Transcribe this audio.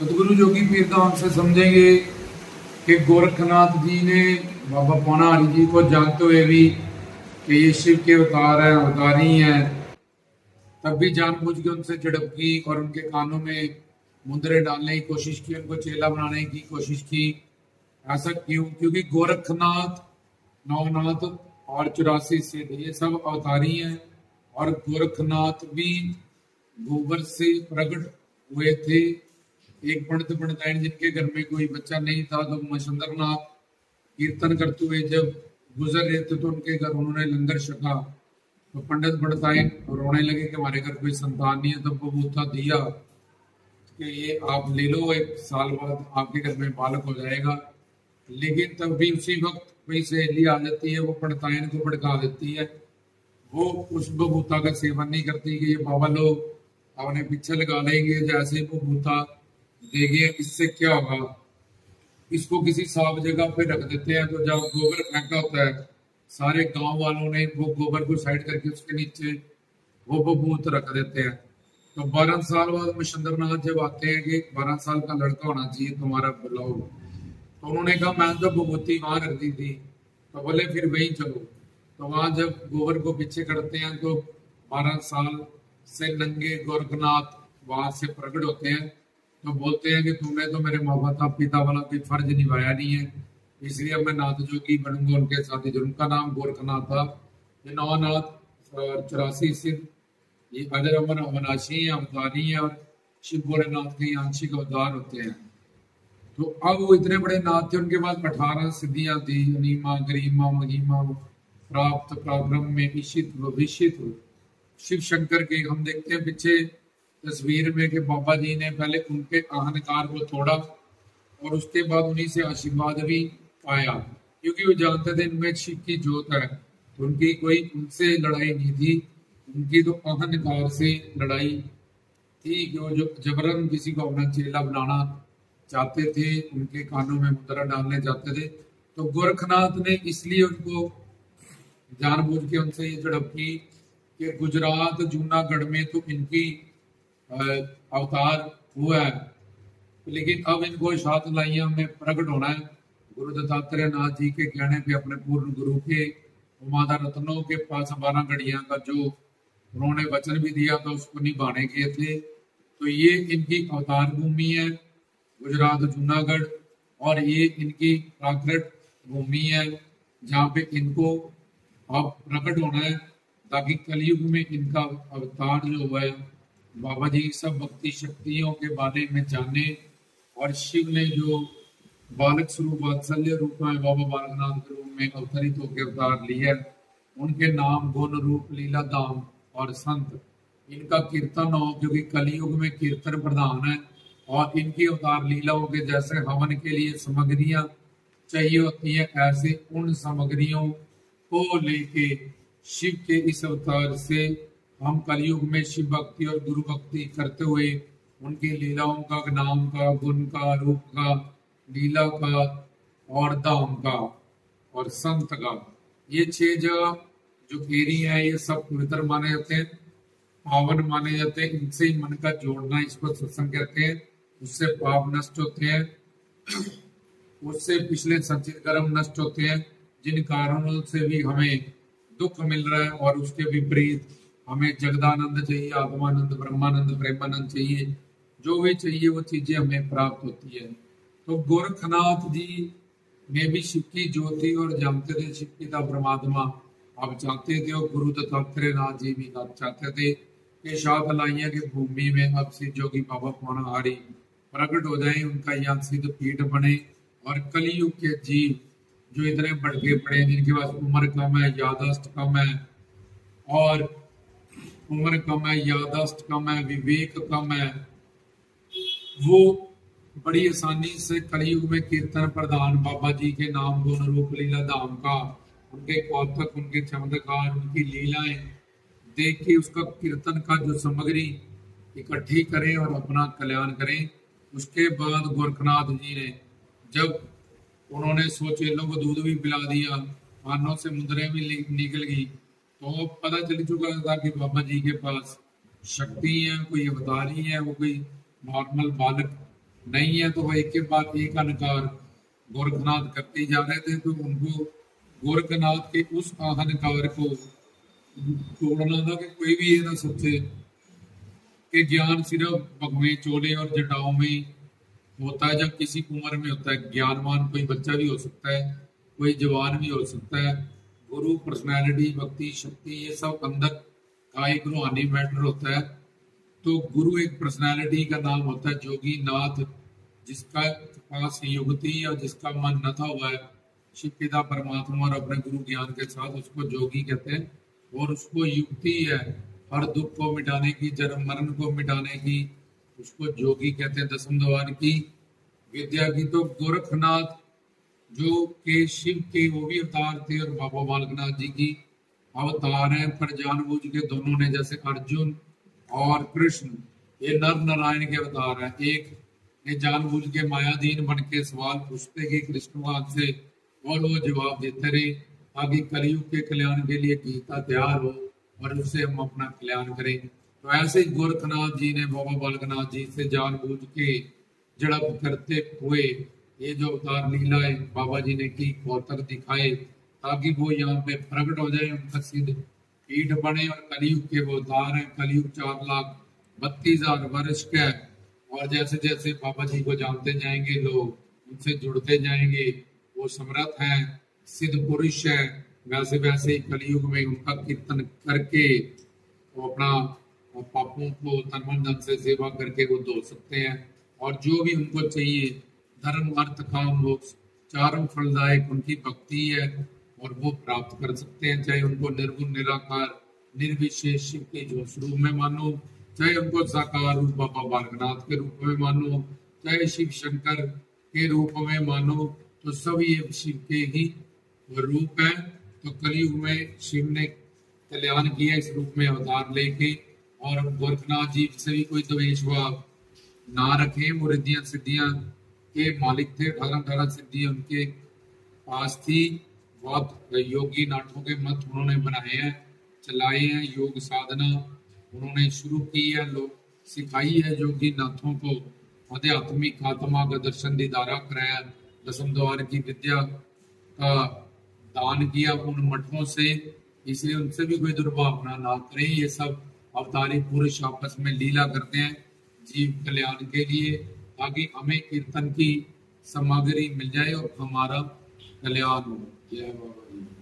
सतगुरु जोगी पीर धाम से समझेंगे कि गोरखनाथ जी ने बाबा पौना हरि जी को जानते हुए भी कि ये शिव के अवतार हैं, अवतारी हैं, तब भी जानबूझ के उनसे झड़प की और उनके कानों में मुंदरे डालने की कोशिश की, उनको चेला बनाने की कोशिश की। ऐसा क्यों? क्योंकि गोरखनाथ, नवनाथ और 84 सिद्ध ये सब अवतारी हैं। और गोरखनाथ भी गोबर से प्रकट हुए थे। एक पंडित पंडिताइन जिनके घर में कोई बच्चा नहीं था, तो मच्छिंद्रनाथ कीर्तन करते हुए जब गुजर रहे थे तो उनके घर उन्होंने लंगर छका। तो पंडित पंडिताइन रोने लगे कि हमारे घर कोई संतान नहीं है। तब वो बूथा दिया कि ये आप ले लो, 1 साल बाद आपके घर में बालक हो जाएगा। लेकिन तब भी उसी वक्त कोई सहेली आ जाती है, वो पंडिताइन को भड़का देती है। वो उस बबूता का सेवन नहीं करती कि ये बाबा लोग अपने पीछे लगा लेंगे, जैसे ही बबूता देंगे इससे क्या होगा, इसको किसी साफ जगह पे रख देते हैं। तो जब गोबर फेंका होता है, सारे गांव वालों ने वो गोबर को साइड करके उसके नीचे वो बबूत रख देते हैं। तो 12 साल बाद मच्छिंद्रनाथ जब आते हैं कि 12 साल का लड़का होना चाहिए तुम्हारा, बुलाओ। तो उन्होंने कहा मैं तो बबूती वहां रख दी थी। तो बोले फिर वहीं चलो। तो वहां जब गोबर को पीछे करते हैं तो 12 साल से नंगे गोरखनाथ वहां से प्रकट होते हैं। तो बोलते हैं कि तुमने तो मेरे माँ बाप पिता वाला कोई फर्ज निभाया नहीं है, इसलिए अब मैं नाथ जोगी बनूंगा, उनके साथ ही। उनका नाम गोरखनाथ था। ये नवनाथ और 84 सिद्ध ये अजर अमर अविनाशी हैं, अवतारी हैं, और शिव भोलेनाथ के आंशिक अवतार होते हैं। तो अब वो इतने बड़े नाथ थे, उनके पास 18 सिद्धियां थी, अनिमा गरिमा महिमा प्राप्त पराक्रम में ईशित भविष्यत। शिव शंकर के हम देखते हैं पीछे तस्वीर में कि बाबा जी ने पहले उनके अहंकार को तोड़ा और उसके बाद उन्हीं से आशीर्वाद भी पाया, क्योंकि वो जानते थे इनमें शिव की जोत है। तो उनकी कोई उनसे लड़ाई नहीं थी, उनकी तो अहंकार से लड़ाई थी कि वो जो जबरन किसी को अपना चेला बनाना चाहते थे, उनके कानों में मुद्रा डालने चाहते थे। तो गोरखनाथ ने इसलिए उनको जानबूझ के उनसे ये झड़प की कि गुजरात जूनागढ़ में तो इनकी अवतार हुआ है, लेकिन अब इनको सात लाइया में प्रकट होना है। गुरु दत्तात्रेय नाथ जी के कहने पे अपने पूर्ण गुरु के माता रत्नों के पास 12 घड़ियां का जो उन्होंने वचन भी दिया था उसको निभाने के थे। तो ये इनकी अवतार भूमि है गुजरात जूनागढ़, और ये इनकी प्राकृत भूमि है जहाँ पे इनको अब प्रकट होना है, ताकि कलयुग में इनका अवतार जो हुआ है बाबा जी सब भक्ति शक्तियों के बारे में जाने। और शिव ने जो बालक स्वरूप वात्सल्य रूप में बाबा बालकनाथ के रूप में अवतरित होकर अवतार लिया है, उनके नाम गुण रूप लीला धाम और संत, इनका कीर्तन हो, क्योंकि कलयुग में कीर्तन प्रधान है। और इनकी अवतार लीलाओं के जैसे हवन के लिए सामग्रियां चाहिए होती है, ऐसे उन सामग्रियों को लेके शिव के इस अवतार से हम कलयुग में शिव भक्ति और गुरु भक्ति करते हुए उनकी लीलाओं का, नाम का, गुण का, रूप का, लीला का और धाम का और संत का, ये 6 जगह जो एरिया है ये सब पवित्र माने जाते हैं, पावन माने जाते हैं। इनसे ही मन का जोड़ना, इसको सत्संग कहते हैं। उससे पाप नष्ट होते हैं, उससे पिछले संचित कर्म नष्ट होते हैं, जिन कारणों से भी हमें दुख मिल रहा है। और उसके विपरीत हमें जगदानंद चाहिए, आत्मानंद, ब्रह्मानंद, प्रेमानंद चाहिए, जो भी चाहिए वो चीजें हमें प्राप्त होती है। तो गोरखनाथ जी ने भी शिव की ज्योति और जानते थे शिव की था परमात्मा। अब चाहते थे और गुरु दत्तात्रेय नाथ जी भी चाहते थे कि सात लाइया की भूमि में अब सिद्ध जोगी बाबा पौना हरि प्रकट हो जाए, उनका यहाँ सिद्ध पीठ बने। और कलयुग के जीव जो इतने भटके पड़े, जिनके पास उम्र कम है, यादाश्त कम है, और उम्र कम है, यादाश्त कम है, विवेक कम है, वो बड़ी आसानी से कलयुग में कीर्तन प्रधान बाबा जी के नाम गुण रूप लीला धाम का, उनके कौतक, उनके चमत्कार, उनकी लीलाएं देख के उसका कीर्तन का जो सामग्री इकट्ठी करें और अपना कल्याण करें। उसके बाद गोरखनाथ जी ने जब उन्होंने 100 चेलों को दूध भी पिला दिया, कानों से मुद्रें भी निकल गई, तो पता चल चुका था कि बाबा जी के पास शक्ति है, कोई अवतारी है, वो कोई नॉर्मल बालक नहीं है तो वह एक के बाद एक अहंकार गोरखनाथ करते ही जा रहे थे, तो उनको गोरखनाथ के उस अहंकार को तोड़ना था कि कोई भी ये ना सोचे कि ज्ञान सिर्फ भगवे चोले और जटाओं में होता है। जब किसी उम्र में होता है ज्ञानवान, कोई बच्चा भी हो सकता है, कोई जवान भी हो सकता है। गुरु पर्सनैलिटी, भक्ति, शक्ति, ये सब अंदर का एक रूहानी मैटर होता है। तो गुरु एक पर्सनैलिटी का नाम होता है, जोगी नाथ, जिसका पास युक्ति और जिसका मन न था हुआ है शिव पिता परमात्मा और अपने गुरु ज्ञान के साथ, उसको जोगी कहते हैं। और उसको युक्ति है हर दुख को मिटाने की, जन्म मरण को मिटाने की, उसको जोगी कहते हैं। दसम द्वार की विद्या की। तो गोरखनाथ जो के शिव के वो भी अवतार थे और बाबा बालकनाथ जी की अवतार है, पर जानबूझ के दोनों ने, जैसे अर्जुन और कृष्ण, ये नर नारायण के अवतार हैं। एक ने जानबूझ के मायाधीन बन के सवाल पूछते कि कृष्ण भगवान से, और वो जवाब देते रहे ताकि कलयुग के कल्याण के लिए गीता तैयार हो और उससे हम अपना कल्याण करें। तो ऐसे ही गोरखनाथ जी ने बाबा बालकनाथ जी से जानबूझ के झड़प करते हुए ये जो अवतार लीलाएं बाबा जी ने की, कौतक दिखाए, ताकि वो यहाँ पे प्रकट हो जाए, उनका सिद्ध पीठ बने। और कलयुग के वो अवतार हैं। कलयुग 4,32,000 वर्ष का है। और जैसे जैसे बाबा जी को जानते जाएंगे लोग, उनसे जुड़ते जाएंगे, वो समर्थ हैं, सिद्ध पुरुष है, वैसे वैसे ही कलयुग में उनका कीर्तन करके वो अपना पापों को तन मन धन से सेवा करके वो धो सकते हैं। और जो भी उनको चाहिए, धर्म अर्थ काम मोक्ष चारों फलदायक उनकी भक्ति है, और वो प्राप्त कर सकते हैं। चाहे उनको निर्गुण निराकार निर्विशेष शिव के जो स्वरूप में मानो, चाहे उनको साकार रूप बाबा बालकनाथ के रूप में मानो, चाहे शिव शंकर के रूप में मानो, तो सब ये शिव के ही रूप है। तो कलयुग में शिव ने कल्याण किया इस रूप में अवतार लेके। और गोरखनाथ जी से भी कोई द्वेष भाव ना रखे। वो रिद्धियां सिद्धियां के मालिक थे। 18 सिद्धियां उनके पास थी। बहुत योगी नाटकों के मत उन्होंने बनाए हैं, चलाए हैं। योग साधना उन्होंने शुरू की है, लोग सिखाई है योगी नाथों को। आध्यात्मिक आत्मा का दर्शन दीदारा कराया। दसम द्वार की विद्या का दान किया उन मठों से। इसलिए उनसे भी कोई दुर्भावना ना करें। ये सब अवतारी पुरुष आपस में लीला करते हैं जीव कल्याण के लिए, ताकि हमें कीर्तन की सामग्री मिल जाए और हमारा कल्याण हो। जय बाबा जी।